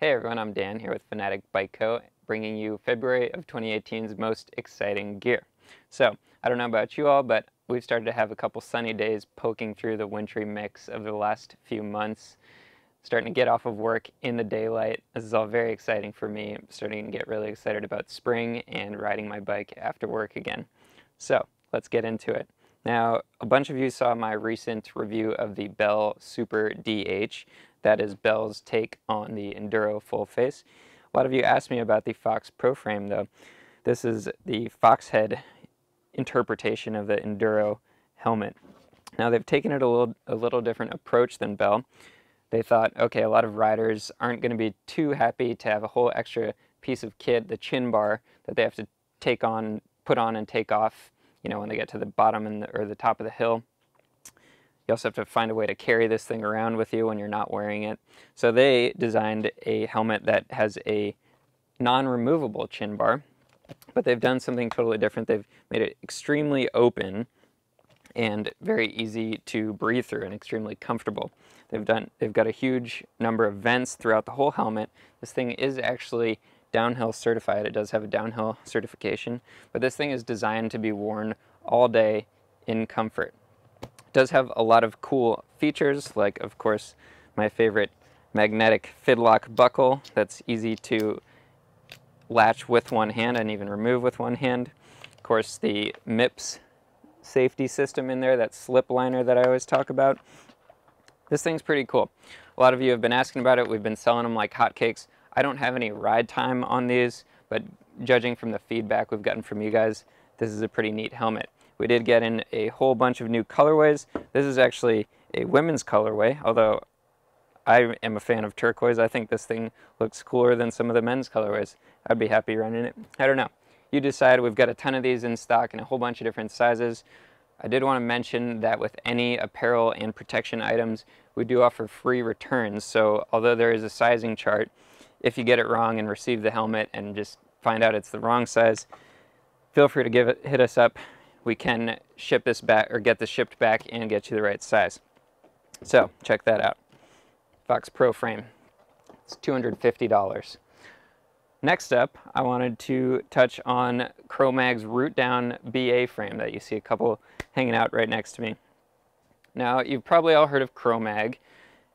Hey everyone, I'm Dan here with Fanatik Bike Co., bringing you February of 2018's most exciting gear. So, I don't know about you all, but we've started to have a couple sunny days poking through the wintry mix of the last few months. Starting to get off of work in the daylight. This is all very exciting for me. I'm starting to get really excited about spring and riding my bike after work again. So, let's get into it. Now, a bunch of you saw my recent review of the Bell Super DH. That is Bell's take on the Enduro full face. A lot of you asked me about the Fox Proframe though. This is the Fox head interpretation of the Enduro helmet. Now they've taken it a little different approach than Bell. They thought, okay, a lot of riders aren't going to be too happy to have a whole extra piece of kit, the chin bar, that they have to put on and take off, you know, when they get to the bottom or the top of the hill. You also have to find a way to carry this thing around with you when you're not wearing it. So they designed a helmet that has a non-removable chin bar, but they've done something totally different. They've made it extremely open and very easy to breathe through and extremely comfortable. They've got a huge number of vents throughout the whole helmet. This thing is actually downhill certified. It does have a downhill certification, but this thing is designed to be worn all day in comfort. It does have a lot of cool features, like of course my favorite magnetic fidlock buckle that's easy to latch with one hand and even remove with one hand. Of course the MIPS safety system in there, that slip liner that I always talk about. This thing's pretty cool. A lot of you have been asking about it. We've been selling them like hotcakes. I don't have any ride time on these, but judging from the feedback we've gotten from you guys, this is a pretty neat helmet. We did get in a whole bunch of new colorways. This is actually a women's colorway, although I am a fan of turquoise. I think this thing looks cooler than some of the men's colorways. I'd be happy running it. I don't know. You decide. We've got a ton of these in stock in a whole bunch of different sizes. I did want to mention that with any apparel and protection items, we do offer free returns. So although there is a sizing chart, if you get it wrong and receive the helmet and just find out it's the wrong size, feel free to hit us up. We can ship this back or get this shipped back and get you the right size. So check that out. FoxPro Frame. It's $250. Next up, I wanted to touch on Chromag's Rootdown BA frame that you see a couple hanging out right next to me. Now, you've probably all heard of Kromagg,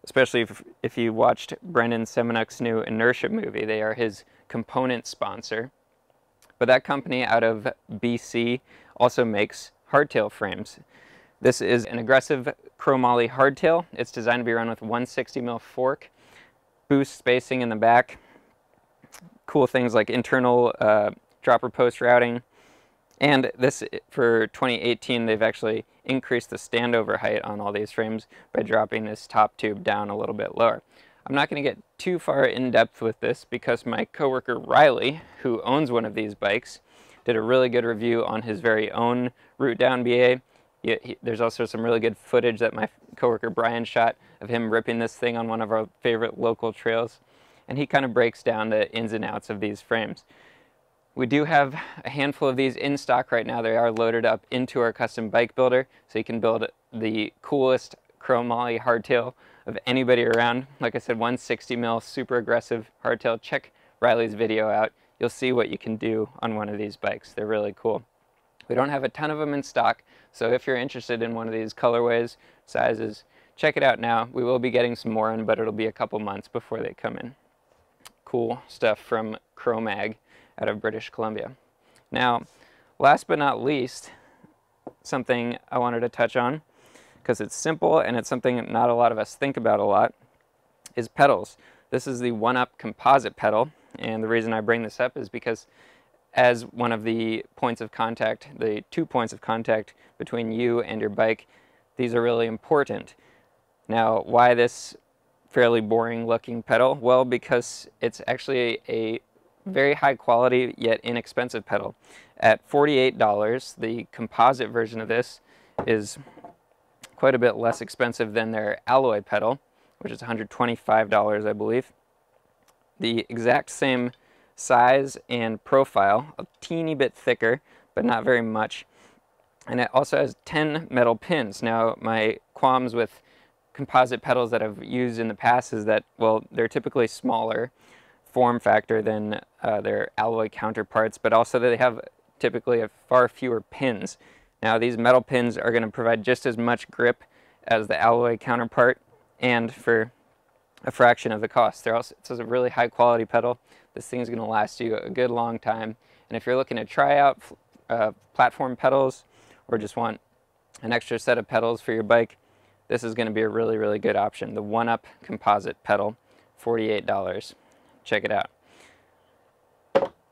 especially if you watched Brendan Semenuk's new Inertia movie. They are his component sponsor. But that company out of BC also makes hardtail frames. This is an aggressive chromoly hardtail. It's designed to be run with 160mm fork, boost spacing in the back, cool things like internal dropper post routing, and this, for 2018, they've actually increased the standover height on all these frames by dropping this top tube down a little bit lower. I'm not going to get too far in depth with this because my coworker Riley, who owns one of these bikes, did a really good review on his very own Rootdown BA. There's also some really good footage that my coworker Brian shot of him ripping this thing on one of our favorite local trails, and he kind of breaks down the ins and outs of these frames. We do have a handful of these in stock right now. They are loaded up into our custom bike builder, so you can build the coolest chromoly hardtail of anybody around. Like I said, 160mm super aggressive hardtail. Check Riley's video out. You'll see what you can do on one of these bikes. They're really cool. We don't have a ton of them in stock, so if you're interested in one of these colorways, sizes, check it out now. We will be getting some more in, but it'll be a couple months before they come in. Cool stuff from Chromagg out of British Columbia. Now, last but not least, something I wanted to touch on, because it's simple and it's something not a lot of us think about a lot, is pedals. This is the OneUp Composite pedal, and the reason I bring this up is because as one of the points of contact, the 2 points of contact between you and your bike, these are really important. Now, why this fairly boring looking pedal? Well, because it's actually a very high quality yet inexpensive pedal. At $48, the composite version of this is quite a bit less expensive than their alloy pedal, which is $125, I believe. The exact same size and profile, a teeny bit thicker, but not very much. And it also has 10 metal pins. Now, my qualms with composite pedals that I've used in the past is that, well, they're typically smaller. form factor than their alloy counterparts, but also they have typically far fewer pins. Now these metal pins are going to provide just as much grip as the alloy counterpart, and for a fraction of the cost. It's a really high quality pedal. This thing is going to last you a good long time. And if you're looking to try out platform pedals, or just want an extra set of pedals for your bike, this is going to be a really, really good option. The OneUp Composite pedal, $48. Check it out.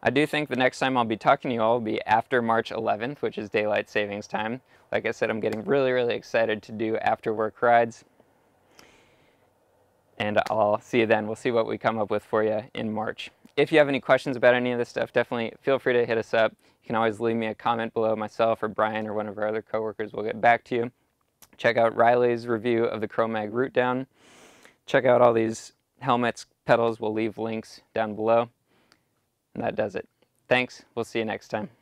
I do think the next time I'll be talking to you all will be after March 11th, which is daylight savings time. Like I said, I'm getting really, really excited to do after work rides. And I'll see you then. We'll see what we come up with for you in March. If you have any questions about any of this stuff, definitely feel free to hit us up. You can always leave me a comment below. Myself or Brian or one of our other coworkers will get back to you. Check out Riley's review of the Chromag Rootdown. Check out all these helmets, pedals. We'll leave links down below. And that does it. Thanks. We'll see you next time.